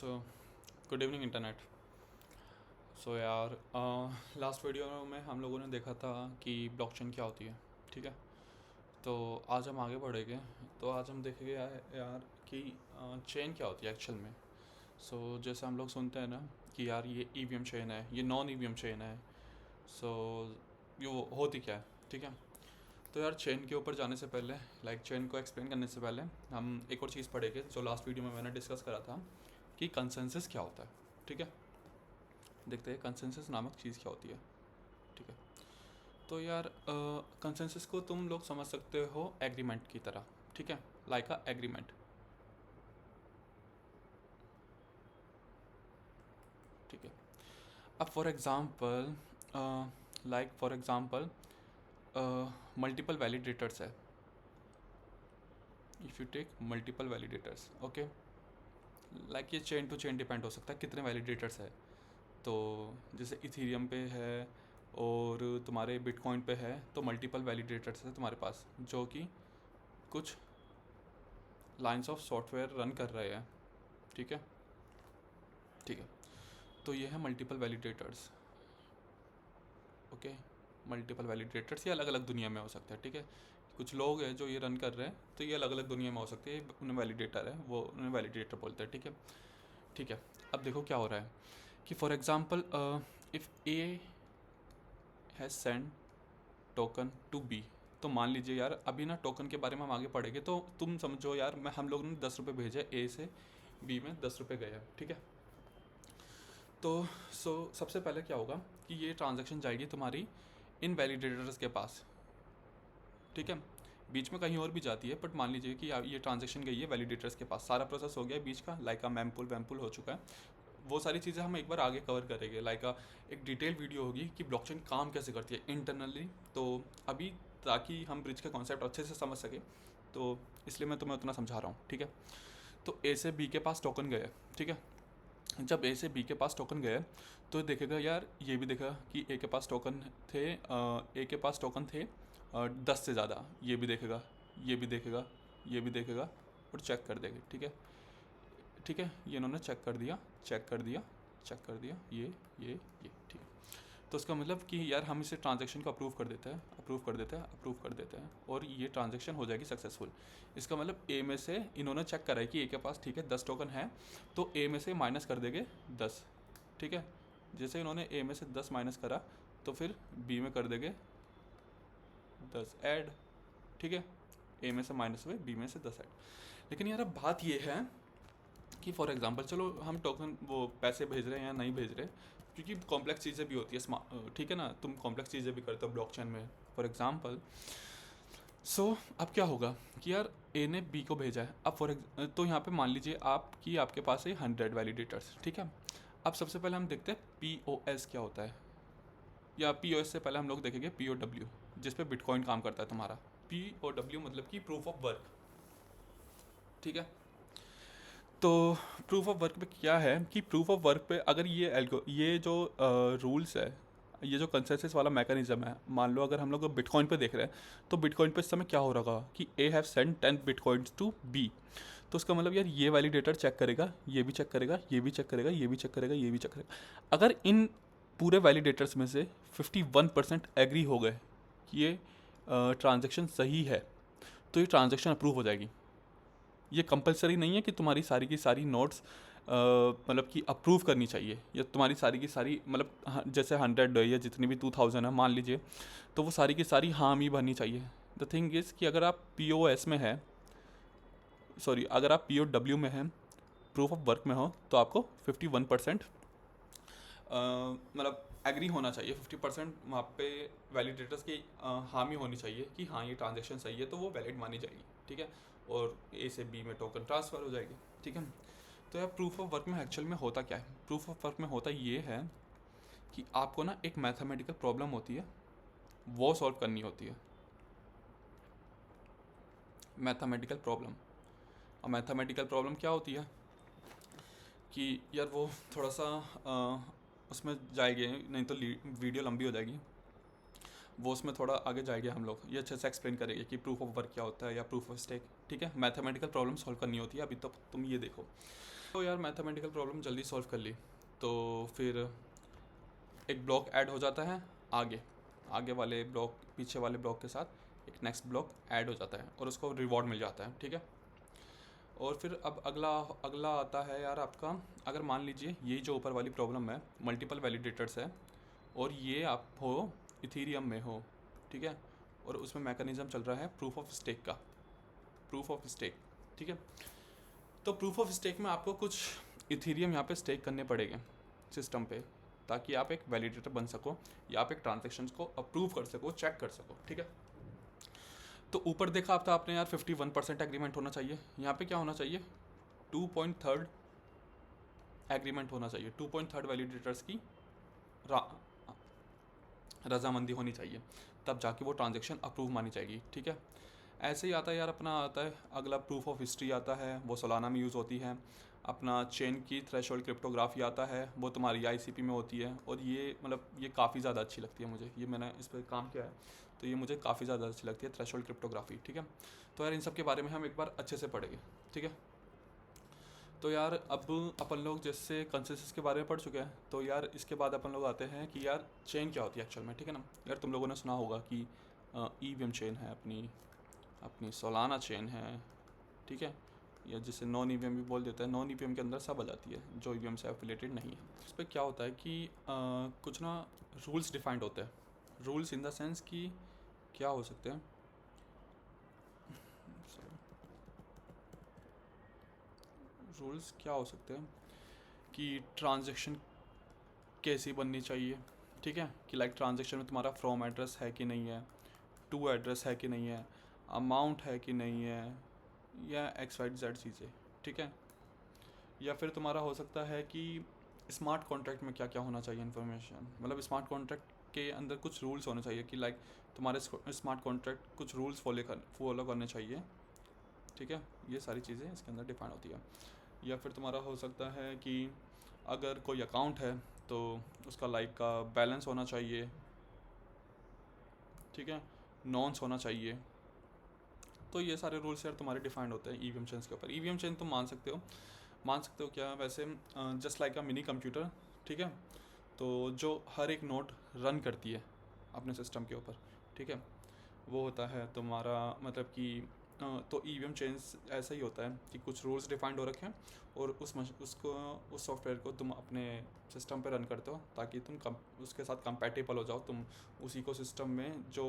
सो good evening internet. So यार, last video में हम लोगों ने देखा था कि ब्लॉकचेन क्या होती है। ठीक है, तो आज हम आगे बढ़ेंगे। तो आज हम देखेंगे यार कि चेन क्या होती है एक्चुअल में। जैसे हम लोग सुनते हैं ना कि यार ये ईवीएम चेन है, ये नॉन ईवीएम चेन है। सो ये वो होती क्या है। ठीक है, तो यार चेन के ऊपर जाने से पहले, चेन को एक्सप्लेन करने से पहले हम एक और चीज़ पढ़ेंगे जो लास्ट वीडियो में मैंने डिस्कस करा था कि कंसेंसस क्या होता है। ठीक है, देखते हैं कंसेंसस नामक चीज़ क्या होती है। ठीक है, तो यार कंसेंसस को तुम लोग समझ सकते हो एग्रीमेंट की तरह। ठीक है, लाइक अ एग्रीमेंट। ठीक है, अब फॉर एग्ज़ाम्पल मल्टीपल वैलिडेटर्स है। If you take multiple validators, okay, ये चेन टू चेन डिपेंड हो सकता है कितने वैलिडेटर्स है। तो जैसे इथीरियम पे है और तुम्हारे बिटकॉइन पे है, तो मल्टीपल वैलिडेटर्स है तुम्हारे पास जो कि कुछ लाइंस ऑफ सॉफ्टवेयर रन कर रहे हैं। ठीक है, ठीक है, तो ये है multiple validators. Okay, multiple validators ये अलग अलग दुनिया में हो सकते हैं। ठीक है, कुछ लोग हैं जो ये रन कर रहे हैं, तो ये अलग अलग दुनिया में हो सकते हैं। उन्हें वैलिडेटर है, वो उन्हें वैलिडेटर बोलते हैं। ठीक है, ठीक है, अब देखो क्या हो रहा है कि for example if A has send token to B. तो मान लीजिए यार, अभी ना टोकन के बारे में हम आगे पढ़ेंगे, तो तुम समझो यार, मैं हम लोग ने 10 रुपये भेजे ए से बी में, 10 रुपये गए हैं। ठीक है, तो सबसे पहले क्या होगा कि ये ट्रांजैक्शन जाएगी तुम्हारी इन वैलिडेटर्स के पास। ठीक है, बीच में कहीं और भी जाती है, बट मान लीजिए कि ये ट्रांजैक्शन गई है वैलिडेटर्स के पास, सारा प्रोसेस हो गया है बीच का, लाइक मैमपुल वैमपुल हो चुका है। वो सारी चीज़ें हम एक बार आगे कवर करेंगे, एक डिटेल वीडियो होगी कि ब्लॉकचेन काम कैसे करती है इंटरनली। तो अभी ताकि हम ब्रिज का कॉन्सेप्ट अच्छे से समझ सके, तो इसलिए मैं तुम्हें उतना समझा रहा हूँ। ठीक है, तो ए से बी के पास टोकन गए। ठीक है, जब ए से बी के पास टोकन गए, तो देखेगा यार, ये भी देखा कि ए के पास टोकन थे, ए के पास टोकन थे 10 से ज़्यादा। ये भी देखेगा, ये भी देखेगा, ये भी देखेगा और चेक कर देगा। ठीक है, ठीक है, ये इन्होंने चेक कर दिया, चेक कर दिया, चेक कर दिया, ये। ठीक है, तो उसका मतलब कि यार हम इसे ट्रांजैक्शन को अप्रूव कर देते हैं, अप्रूव कर देते हैं, अप्रूव कर देते हैं, और ये ट्रांजैक्शन हो जाएगी सक्सेसफुल। इसका मतलब ए में से इन्होंने चेक करा है कि ए के पास ठीक है 10 टोकन है, तो ए में से माइनस कर देंगे 10। ठीक है, जैसे इन्होंने ए में से 10 माइनस करा, तो फिर बी में कर देंगे 10 ऐड। ठीक है, ए में से माइनस हुए, बी में से 10 ऐड। लेकिन यार अब बात ये है कि फॉर एग्जांपल चलो हम टोकन वो पैसे भेज रहे हैं या नहीं भेज रहे, क्योंकि कॉम्प्लेक्स चीज़ें भी होती है। ठीक है ना, तुम कॉम्प्लेक्स चीज़ें भी करते हो ब्लॉकचेन में, फॉर एग्जांपल। अब क्या होगा कि यार ए ने बी को भेजा है। अब तो यहाँ पे मान लीजिए आपके पास है 100 वैलिडेटर्स। ठीक है, अब सबसे पहले हम देखते हैं पी ओ एस क्या होता है, या पी ओ एस से पहले हम लोग देखेंगे पी ओ डब्ल्यू, जिस पे बिटकॉइन काम करता है तुम्हारा। पी ओ डब्ल्यू मतलब कि प्रूफ ऑफ वर्क। ठीक है, तो प्रूफ ऑफ वर्क पे क्या है कि प्रूफ ऑफ वर्क पे अगर ये जो रूल्स है, ये जो कंसेंसस वाला मैकेनिज्म है, मान लो अगर हम लोग बिटकॉइन पे देख रहे हैं, तो बिटकॉइन पे इस समय क्या हो रहा कि A have send 10 bitcoins to B. तो उसका मतलब यार ये वैलिडेटर चेक करेगा, ये भी चेक करेगा, ये भी चेक करेगा, ये भी चेक करेगा, ये भी चेक करेगा। अगर इन पूरे वैलिडेटर्स में से 51% एग्री हो गए कि ये ट्रांजेक्शन सही है, तो ये ट्रांजेक्शन अप्रूव हो जाएगी। ये कंपलसरी नहीं है कि तुम्हारी सारी की सारी नोट्स मतलब कि अप्रूव करनी चाहिए, या तुम्हारी सारी की सारी मतलब जैसे 100 है या जितनी भी 2000 है मान लीजिए, तो वो सारी की सारी हाँ ही भरनी चाहिए। द थिंग इज़ कि अगर आप पी ओ एस में है, सॉरी अगर आप पी ओ डब्ल्यू में हैं, प्रूफ ऑफ वर्क में हो, तो आपको 51% मतलब एग्री होना चाहिए। 50% वहाँ पे वैलिडेटर्स की हामी होनी चाहिए कि हाँ ये ट्रांजेक्शन सही है, तो वो वैलिड मानी जाएगी। ठीक है, और ए से बी में टोकन ट्रांसफ़र हो जाएगी। ठीक है, तो यार प्रूफ ऑफ वर्क में एक्चुअल में होता क्या है। प्रूफ ऑफ वर्क में होता ये है कि आपको ना एक मैथमेटिकल प्रॉब्लम होती है, वो सॉल्व करनी होती है, मैथमेटिकल प्रॉब्लम। और मैथमेटिकल प्रॉब्लम क्या होती है कि यार वो थोड़ा सा उसमें जाएंगे, नहीं तो वीडियो लंबी हो जाएगी, वो उसमें थोड़ा आगे जाएंगे हम लोग, ये अच्छे से एक्सप्लेन करेंगे कि प्रूफ ऑफ वर्क क्या होता है या प्रूफ ऑफ स्टेक। ठीक है, मैथमेटिकल प्रॉब्लम सॉल्व करनी होती है। अभी तो तुम ये देखो तो यार मैथमेटिकल प्रॉब्लम जल्दी सॉल्व कर ली, तो फिर एक ब्लॉक ऐड हो जाता है आगे, आगे वाले ब्लॉक पीछे वाले ब्लॉक के साथ एक नेक्स्ट ब्लॉक ऐड हो जाता है और उसको रिवॉर्ड मिल जाता है, ठीक है। और फिर अब अगला अगला आता है यार आपका, अगर मान लीजिए ये जो ऊपर वाली प्रॉब्लम है मल्टीपल वैलिडेटर्स है और ये आप हो इथीरियम में हो, ठीक है, और उसमें मैकेनिज्म चल रहा है प्रूफ ऑफ स्टेक का, प्रूफ ऑफ स्टेक, ठीक है। तो प्रूफ ऑफ स्टेक में आपको कुछ इथीरियम यहाँ पे स्टेक करने पड़ेंगे सिस्टम पे, ताकि आप एक वैलिडेटर बन सको या आप एक ट्रांजेक्शन को अप्रूव कर सको, चेक कर सको, ठीक है। तो ऊपर देखा आप था आपने यार 51% एग्रीमेंट होना चाहिए, यहाँ पे क्या होना चाहिए 2.3 एग्रीमेंट होना चाहिए, 2.3 वैलिडेटर्स की रजामंदी होनी चाहिए, तब जाके वो ट्रांजेक्शन अप्रूव मानी जाएगी, ठीक है। ऐसे ही आता है यार अपना आता है अगला प्रूफ ऑफ हिस्ट्री आता है, वो सोलाना में यूज़ होती है। अपना चेन की थ्रेशोल्ड क्रिप्टोग्राफी आता है, वो तुम्हारी आईसीपी में होती है, और ये मतलब ये काफ़ी ज़्यादा अच्छी लगती है मुझे, ये मैंने इस पर काम किया है तो ये मुझे काफ़ी ज़्यादा अच्छी लगती है थ्रेशोल्ड क्रिप्टोग्राफी, ठीक है। तो यार इन सब के बारे में हम एक बार अच्छे से पढ़ेंगे, ठीक है। तो यार अब अपन लोग जैसे कंसेंसस के बारे में पढ़ चुके हैं, तो यार इसके बाद अपन लोग आते हैं कि यार चेन क्या होती है एक्चुअल में, ठीक है ना। यार तुम लोगों ने सुना होगा कि ईवीएम चेन है, अपनी अपनी सोलाना चेन है, ठीक है, या जिसे नॉन ईवीएम भी बोल देते हैं। नॉन ईवीएम के अंदर सब आ जाती है जो ईवीएम से एफिलेटेड नहीं है। इस पर क्या होता है कि कुछ ना रूल्स डिफाइंड होते हैं, रूल्स इन द सेंस कि क्या हो सकते हैं, रूल्स क्या हो सकते हैं कि ट्रांजैक्शन कैसी बननी चाहिए, ठीक है, कि लाइक ट्रांजैक्शन में तुम्हारा फ्रॉम एड्रेस है कि नहीं है, टू एड्रेस है कि नहीं है, अमाउंट है कि नहीं है, या एक्स वाई जेड चीज़ें, ठीक है। या फिर तुम्हारा हो सकता है कि स्मार्ट कॉन्ट्रैक्ट में क्या क्या होना चाहिए इन्फॉर्मेशन, मतलब स्मार्ट कॉन्ट्रैक्ट के अंदर कुछ रूल्स होने चाहिए कि लाइक तुम्हारे स्मार्ट कॉन्ट्रैक्ट कुछ रूल्स फॉलो करने चाहिए, ठीक है। ये सारी चीज़ें इसके अंदर डिफाइन होती है। या फिर तुम्हारा हो सकता है कि अगर कोई अकाउंट है तो उसका लाइक का बैलेंस होना चाहिए, ठीक है, नॉन्स होना चाहिए। तो ये सारे रूल्स यार तुम्हारे डिफाइंड होते हैं ईवीएम चेन्स के ऊपर। ईवीएम चेन तुम मान सकते हो क्या, वैसे just like a mini computer, ठीक है, तो जो हर एक नोट रन करती है अपने सिस्टम के ऊपर, ठीक है, वो होता है तुम्हारा मतलब कि तो ईवीएम चेन्स ऐसा ही होता है कि कुछ रूल्स डिफाइंड हो रखे हैं और उस सॉफ्टवेयर को तुम अपने सिस्टम पे रन करते हो ताकि तुम उसके साथ कंपैटिबल हो जाओ, तुम उस इकोसिस्टम में जो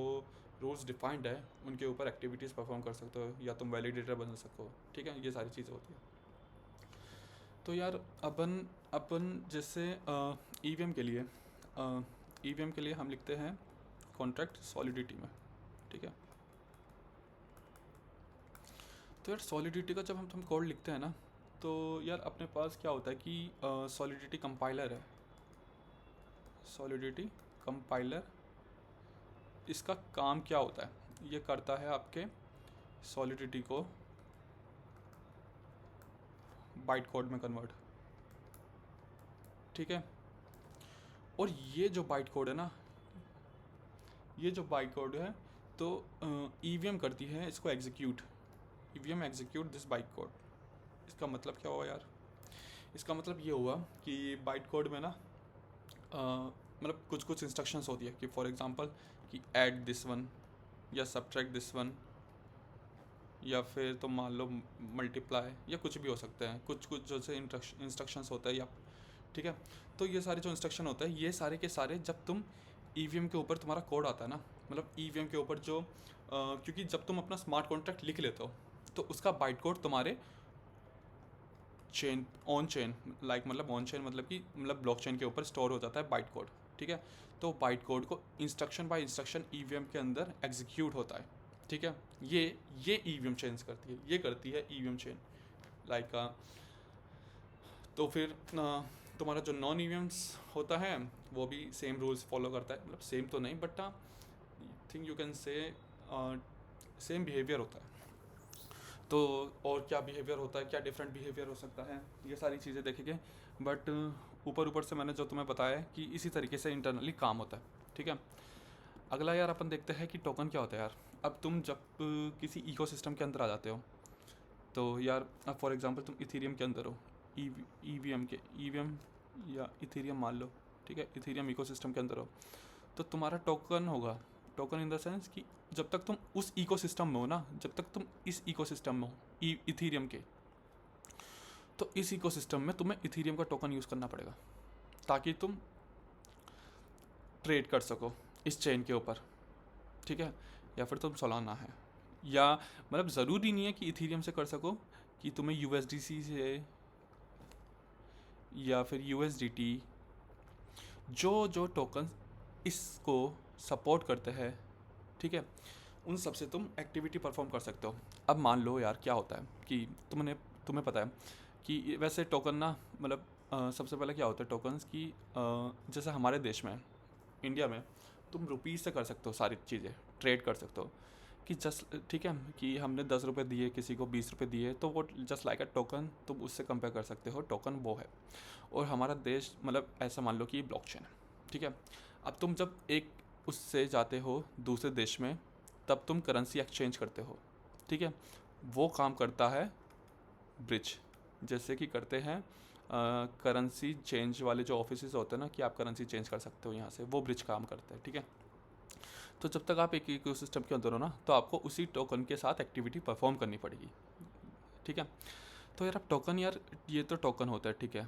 रूल्स डिफाइंड है उनके ऊपर एक्टिविटीज़ परफॉर्म कर सकते हो या तुम वैलिडेटर बन सको, ठीक है। ये सारी चीज़ें होती है। तो यार अपन अपन जैसे ईवीएम के लिए हम लिखते हैं कॉन्ट्रैक्ट सॉलिडिटी में, ठीक है। तो यार सॉलिडिटी का जब हम कोड लिखते हैं ना, तो यार अपने पास क्या होता है कि सॉलिडिटी कंपाइलर है, सॉलिडिटी कंपाइलर, इसका काम क्या होता है, ये करता है आपके सॉलिडिटी को बाइट कोड में कन्वर्ट, ठीक है। और ये जो बाइट कोड है ना, ये जो बाइट कोड है तो ईवीएम करती है इसको execute, EVM execute this byte code. इसका मतलब क्या हुआ यार, इसका मतलब ये हुआ कि बाइट कोड में ना मतलब कुछ कुछ इंस्ट्रक्शंस होती है कि फॉर एग्जांपल कि ऐड दिस वन या सब्ट्रैक्ट दिस वन, या फिर तो मान लो मल्टीप्लाई, या कुछ भी हो सकते हैं, कुछ कुछ जैसे इंस्ट्रक्शंस होता है या, ठीक है। तो ये सारे जो इंस्ट्रक्शन होते हैं ये सारे के सारे जब तुम ईवीएम के ऊपर तुम्हारा कोड आता है ना, मतलब ईवीएम के ऊपर जो क्योंकि जब तुम अपना स्मार्ट कॉन्ट्रैक्ट लिख लेते हो तो उसका बाइट कोड तुम्हारे चेन ऑन चेन लाइक मतलब ऑन चेन मतलब कि मतलब ब्लॉकचेन के ऊपर स्टोर हो जाता है बाइट कोड, ठीक है। तो बाइट कोड को इंस्ट्रक्शन बाय इंस्ट्रक्शन ईवीएम के अंदर एग्जीक्यूट होता है, ठीक है। ये ईवीएम चेन्स करती है, ये करती है ईवीएम चेन लाइक तो फिर तुम्हारा जो नॉन ईवीएम्स होता है वो भी सेम रूल्स फॉलो करता है, मतलब सेम तो नहीं but think you can say same behaviour होता है। तो और क्या बिहेवियर होता है, क्या डिफरेंट बिहेवियर हो सकता है, ये सारी चीज़ें देखेंगे। बट ऊपर से मैंने जो तुम्हें बताया है कि इसी तरीके से इंटरनली काम होता है, ठीक है। अगला यार अपन देखते हैं कि टोकन क्या होता है यार। अब तुम जब किसी इकोसिस्टम के अंदर आ जाते हो तो यार अब फॉर एग्जांपल तुम इथेरियम के अंदर हो, ईवीएम के ईवीएम या इथेरियम मान लो, ठीक है, इथेरियम इकोसिस्टम के अंदर हो, तो तुम्हारा टोकन होगा, टोकन इन द सेंस कि जब तक तुम उस इकोसिस्टम में हो ना, जब तक तुम इस इकोसिस्टम में हो इथेरियम के, तो इस इकोसिस्टम में तुम्हें इथेरियम का टोकन यूज़ करना पड़ेगा ताकि तुम ट्रेड कर सको इस चेन के ऊपर, ठीक है। या फिर तुम सोलाना है, या मतलब ज़रूरी नहीं है कि इथेरियम से कर सको, कि तुम्हें यूएसडीसी से या फिर यूएसडीटी, जो टोकन इसको सपोर्ट करते हैं, ठीक है, उन सब से तुम एक्टिविटी परफॉर्म कर सकते हो। अब मान लो यार क्या होता है कि तुम्हें पता है कि वैसे टोकन ना, मतलब सबसे पहले क्या होता है टोकन्स की, जैसे हमारे देश में, इंडिया में, तुम रुपीज़ से कर सकते हो सारी चीज़ें, ट्रेड कर सकते हो कि जस्ट, ठीक है, कि हमने 10 रुपये दिए, किसी को 20 रुपये दिए, तो वो जस्ट लाइक अ टोकन, तुम उससे कंपेयर कर सकते हो, टोकन वो है। और हमारा देश, मतलब ऐसा मान लो कि ये ब्लॉकचेन है, ठीक है। अब तुम जब एक उससे जाते हो दूसरे देश में, तब तुम करेंसी एक्सचेंज करते हो, ठीक है। वो काम करता है ब्रिज, जैसे कि करते हैं करेंसी चेंज वाले जो ऑफिसेज होते हैं ना, कि आप करेंसी चेंज कर सकते हो यहाँ से, वो ब्रिज काम करते हैं, ठीक है। तो जब तक आप एक इकोसिस्टम के अंदर हो ना, तो आपको उसी टोकन के साथ एक्टिविटी परफॉर्म करनी पड़ेगी, ठीक है। तो यार अब टोकन, यार ये तो टोकन होता है, ठीक है।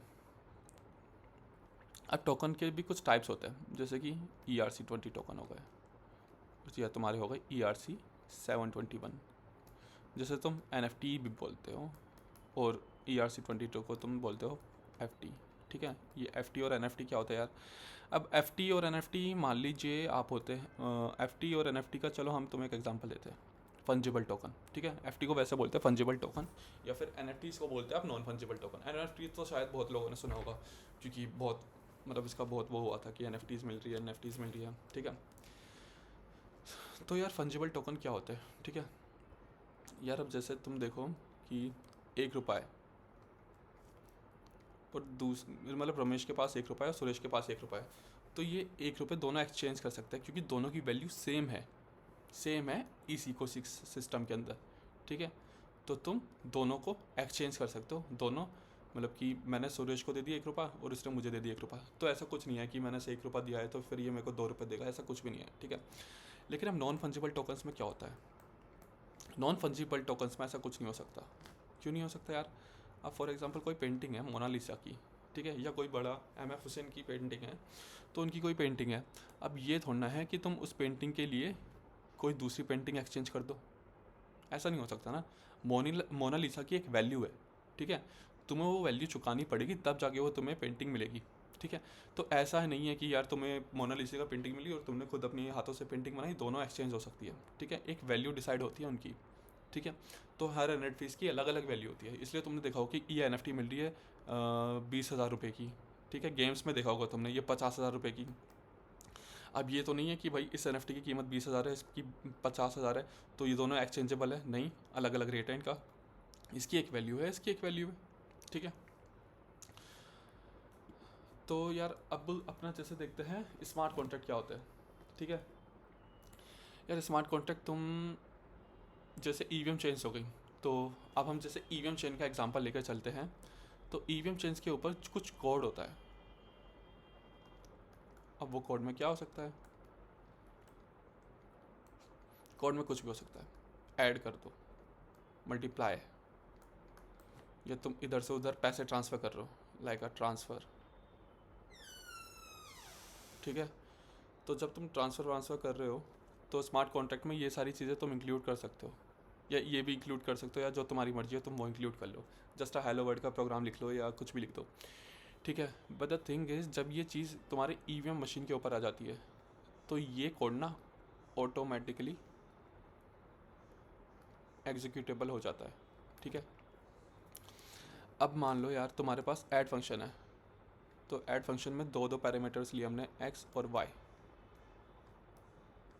अब टोकन के भी कुछ टाइप्स होते हैं, जैसे कि ERC20 टोकन हो गए, या तुम्हारे हो गए ERC721, जैसे तुम NFT भी बोलते हो, और ERC22 को तुम बोलते हो FT, ठीक है। ये FT और NFT क्या होता है यार? अब FT और NFT मान लीजिए आप होते हैं, FT और NFT का, चलो हम तुम्हें एक एग्जांपल देते हैं, फंजिबल टोकन, ठीक है। FT को वैसे बोलते हैं फंजिबल टोकन, या फिर NFTs को बोलते हैं आप नॉन फंजिबल टोकन। NFT तो शायद बहुत लोगों ने सुना होगा, क्योंकि बहुत, मतलब इसका बहुत वो हुआ था कि NFTs मिल रही है, ठीक है। तो यार फंजिबल टोकन क्या होते हैं, ठीक है यार? अब जैसे तुम देखो कि 1 रुपये और मतलब रमेश के पास 1 रुपये और सुरेश के पास 1 रुपये, तो ये 1 रुपये दोनों एक्सचेंज कर सकते हैं, क्योंकि दोनों की वैल्यू सेम है इस इको सिस्टम के अंदर, ठीक है। तो तुम दोनों को एक्सचेंज कर सकते हो, दोनों, मतलब कि मैंने सुरेश को दे दिया 1 रुपया और उसने मुझे दे दिया 1 रुपया, तो ऐसा कुछ नहीं है कि मैंने से 1 रुपया दिया है तो फिर ये मेरे को 2 रुपये देगा, ऐसा कुछ भी नहीं है, ठीक है। लेकिन अब नॉन फंजिबल टोकन्स में क्या होता है? नॉन फंजिबल टोकन्स में ऐसा कुछ नहीं हो सकता। क्यों नहीं हो सकता यार? अब फॉर एग्जांपल कोई पेंटिंग है मोनालिसा की, ठीक है, या कोई बड़ा MF हुसैन की पेंटिंग है, तो उनकी कोई पेंटिंग है, अब ये थोड़ा है कि तुम उस पेंटिंग के लिए कोई दूसरी पेंटिंग एक्सचेंज कर दो, ऐसा नहीं हो सकता ना। मोनालिसा की एक वैल्यू है, ठीक है, तुम्हें वो वैल्यू चुकानी पड़ेगी, तब जाके वो तुम्हें पेंटिंग मिलेगी, ठीक है। तो ऐसा है नहीं है कि यार तुम्हें मोनालिसा का पेंटिंग मिली और तुमने खुद अपने हाथों से पेंटिंग बनाई, दोनों एक्सचेंज हो सकती है, ठीक है। एक वैल्यू डिसाइड होती है उनकी, ठीक है। तो हर NFTs की अलग अलग वैल्यू होती है, इसलिए तुमने देखा होगा कि ये NFT मिल रही है 20,000 रुपये की, ठीक है। गेम्स में देखा होगा तुमने ये 50,000 रुपये की। अब ये तो नहीं है कि भाई इस NFT की कीमत 20,000 है, इसकी 50,000 है, तो ये दोनों एक्सचेंजेबल है, नहीं, अलग अलग रेट है इनका, इसकी एक वैल्यू है, इसकी एक वैल्यू है, ठीक है। तो यार अब अपना जैसे देखते हैं स्मार्ट कॉन्ट्रैक्ट क्या होता है, ठीक है। यार स्मार्ट कॉन्ट्रैक्ट, तुम जैसे EVM चेंज हो गई, तो अब हम जैसे EVM चेन का एग्जांपल लेकर चलते हैं, तो EVM चेंज के ऊपर कुछ कोड होता है। अब वो कोड में क्या हो सकता है? कोड में कुछ भी हो सकता है, ऐड कर दो, मल्टीप्लाई, या तुम इधर से उधर पैसे ट्रांसफ़र कर रहे हो, लाइक अ ट्रांसफ़र, ठीक है। तो जब तुम ट्रांसफ़र कर रहे हो, तो स्मार्ट कॉन्ट्रैक्ट में ये सारी चीज़ें तुम इंक्लूड कर सकते हो, या ये भी इंक्लूड कर सकते हो, या जो तुम्हारी मर्जी है तुम वो इंक्लूड कर लो, जस्ट हेलो वर्ड का प्रोग्राम लिख लो या कुछ भी लिख दो, ठीक है। बट द थिंग इज़, जब ये चीज़ तुम्हारे EVM मशीन के ऊपर आ जाती है, तो ये कोड ना ऑटोमेटिकली एग्जीक्यूटेबल हो जाता है, ठीक है। अब मान लो यार तुम्हारे पास ऐड फंक्शन है, तो ऐड फंक्शन में दो पैरामीटर्स लिए हमने, X और Y,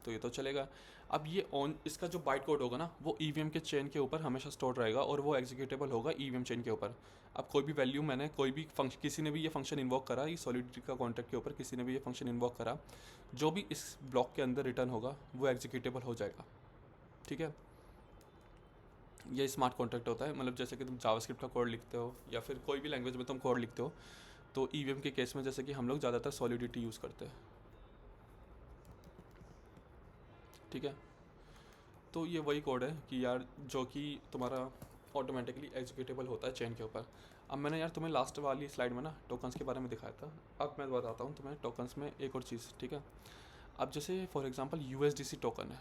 तो ये तो चलेगा। अब ये ऑन, इसका जो बाइट कोड होगा ना, वो EVM के चेन के ऊपर हमेशा स्टोर रहेगा, और वो एग्जीक्यूटेबल होगा EVM चेन के ऊपर। अब कोई भी वैल्यू मैंने, कोई भी फंक्शन, किसी ने भी ये फंक्शन इन्वोक करा, ये सॉलिडिटी का कॉन्ट्रैक्ट के ऊपर किसी ने भी ये फंक्शन इन्वोक करा, जो भी इस ब्लॉक के अंदर रिटर्न होगा वो एग्जीक्यूटेबल हो जाएगा, ठीक है। ये स्मार्ट कॉन्ट्रैक्ट होता है। मतलब जैसे कि तुम जावास्क्रिप्ट का कोड लिखते हो या फिर कोई भी लैंग्वेज में तुम कोड लिखते हो, तो ईवीएम के केस में जैसे कि हम लोग ज़्यादातर सॉलिडिटी यूज़ करते हैं, ठीक है। तो ये वही कोड है कि यार जो कि तुम्हारा ऑटोमेटिकली एग्जीक्यूटेबल होता है चेन के ऊपर। अब मैंने यार तुम्हें लास्ट वाली स्लाइड में ना टोकन्स के बारे में दिखाया था, अब मैं बताता हूँ तुम्हें टोकन्स में एक और चीज़, ठीक है। अब जैसे फॉर एग्जांपल यूएसडीसी टोकन है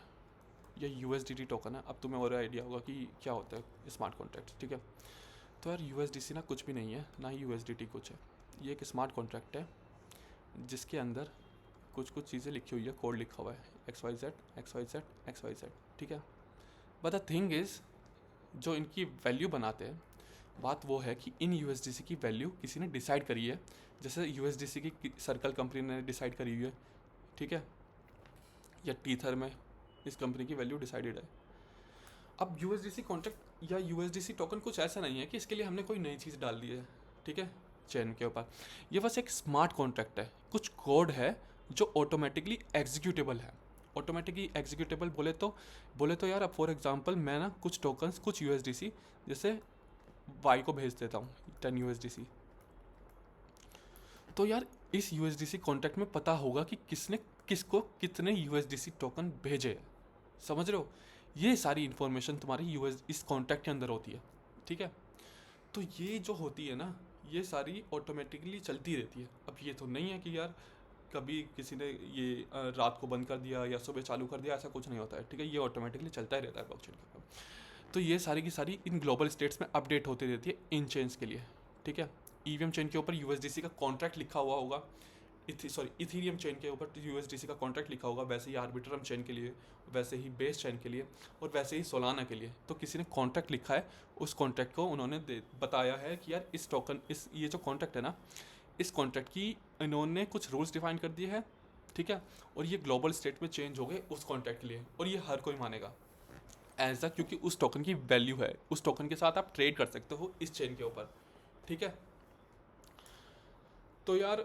या यूएसडीटी टोकन है, अब तुम्हें और आइडिया होगा कि क्या होता है स्मार्ट कॉन्ट्रैक्ट, ठीक है। तो यार यूएसडीसी ना कुछ भी नहीं है, ना ही यूएसडीटी कुछ है, ये एक स्मार्ट कॉन्ट्रैक्ट है जिसके अंदर कुछ कुछ चीज़ें लिखी हुई है, कोड लिखा हुआ है XYZ XYZ XYZ, ठीक है। बट द थिंग इज़ जो इनकी वैल्यू बनाते हैं, बात वो है कि इन यूएसडीसी की वैल्यू किसी ने डिसाइड करी है, जैसे यूएसडीसी की सर्कल कंपनी ने डिसाइड करी हुई है, ठीक है, या टीथर में इस कंपनी की वैल्यू डिसाइडेड है। अब यूएसडीसी कॉन्ट्रैक्ट या यूएसडीसी टोकन कुछ ऐसा नहीं है कि इसके लिए हमने कोई नई चीज़ डाल दी है, ठीक है, चेन के ऊपर। ये बस एक स्मार्ट कॉन्ट्रैक्ट है, कुछ कोड है जो ऑटोमेटिकली एग्जीक्यूटेबल है। ऑटोमेटिकली एग्जीक्यूटेबल बोले तो यार अब फॉर एग्जांपल मैं ना कुछ टोकन्स कुछ यूएसडीसी जैसे वाई को भेज देता हूँ 10 यूएसडीसी, तो यार इस यूएसडीसी कॉन्ट्रैक्ट में पता होगा कि किसने किसको कितने यूएसडीसी टोकन भेजे हैं, समझ रहे हो। ये सारी इन्फॉर्मेशन तुम्हारी यूएस इस कॉन्ट्रैक्ट के अंदर होती है, ठीक है। तो ये जो होती है ना, ये सारी ऑटोमेटिकली चलती रहती है। अब ये तो नहीं है कि यार कभी किसी ने ये रात को बंद कर दिया या सुबह चालू कर दिया, ऐसा कुछ नहीं होता है, ठीक है। ये ऑटोमेटिकली चलता ही रहता है ब्लॉकचेन के ऊपर। तो ये सारी की सारी इन ग्लोबल स्टेट्स में अपडेट होती रहती है इन चेन्स के लिए, ठीक है। ईवीएम चेन के ऊपर यूएसडीसी का कॉन्ट्रैक्ट लिखा हुआ होगा, इथीरियम चेन के ऊपर यूएसडीसी का कॉन्ट्रैक्ट लिखा होगा, वैसे ही आर्बिट्रम चेन के लिए, वैसे ही बेस चेन के लिए, और वैसे ही सोलाना के लिए। तो किसी ने कॉन्ट्रैक्ट लिखा है, उस कॉन्ट्रैक्ट को उन्होंने बताया है कि यार इस टोकन ये जो कॉन्ट्रैक्ट है ना, इस कॉन्ट्रैक्ट की इन्होंने कुछ रूल्स डिफाइन कर दिए हैं, ठीक है, और ये ग्लोबल स्टेट में चेंज हो गए उस कॉन्ट्रैक्ट के लिए, और ये हर कोई मानेगा ऐसा, क्योंकि उस टोकन की वैल्यू है, उस टोकन के साथ आप ट्रेड कर सकते हो इस चेन के ऊपर, ठीक है। तो यार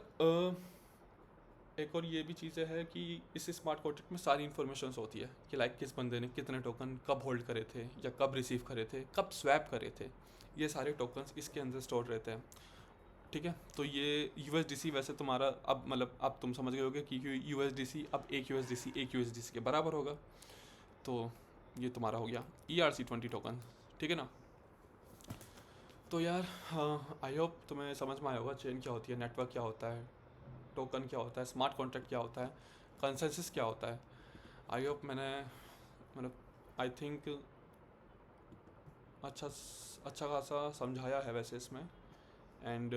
एक और ये भी चीज़ें है कि इस स्मार्ट कॉन्ट्रैक्ट में सारी इन्फॉर्मेशन होती है कि लाइक किस बंदे ने कितने टोकन कब होल्ड करे थे या कब रिसीव करे थे, कब स्वैप करे थे, ये सारे टोकन्स इसके अंदर स्टोर रहते हैं, ठीक है। तो ये यूएसडीसी वैसे तुम्हारा अब मतलब अब तुम समझ गए होगे कि यूएसडीसी अब एक यूएसडीसी के बराबर होगा। तो ये तुम्हारा हो गया ERC20 टोकन, ठीक है ना। तो यार आई होप तुम्हें समझ में आया होगा चेन क्या होती है, नेटवर्क क्या होता है, टोकन क्या होता है, स्मार्ट कॉन्ट्रैक्ट क्या होता है, कंसेंसस क्या होता है। आई होप मैंने मतलब आई थिंक अच्छा खासा समझाया है वैसे इसमें। एंड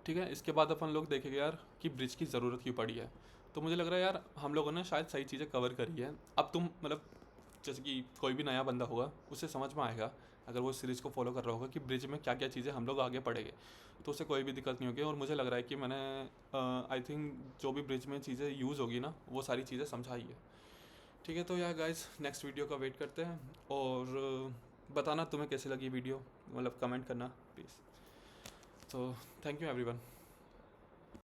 ठीक है, इसके बाद अपन लोग देखेंगे यार कि ब्रिज की ज़रूरत क्यों पड़ी है। तो मुझे लग रहा है यार हम लोगों ने शायद सही चीज़ें कवर करी है। अब तुम मतलब जैसे कि कोई भी नया बंदा होगा उसे समझ में आएगा अगर वो सीरीज़ को फॉलो कर रहा होगा कि ब्रिज में क्या क्या चीज़ें हम लोग आगे पढ़ेंगे, तो उसे कोई भी दिक्कत नहीं होगी। और मुझे लग रहा है कि मैंने आई थिंक जो भी ब्रिज में चीज़ें यूज़ होगी ना वो सारी चीज़ें समझाई है, ठीक है। तो यार गाइस नेक्स्ट वीडियो का वेट करते हैं, और बताना तुम्हें कैसी लगी वीडियो, मतलब कमेंट करना प्लीज़। तो थैंक यू एवरीवन।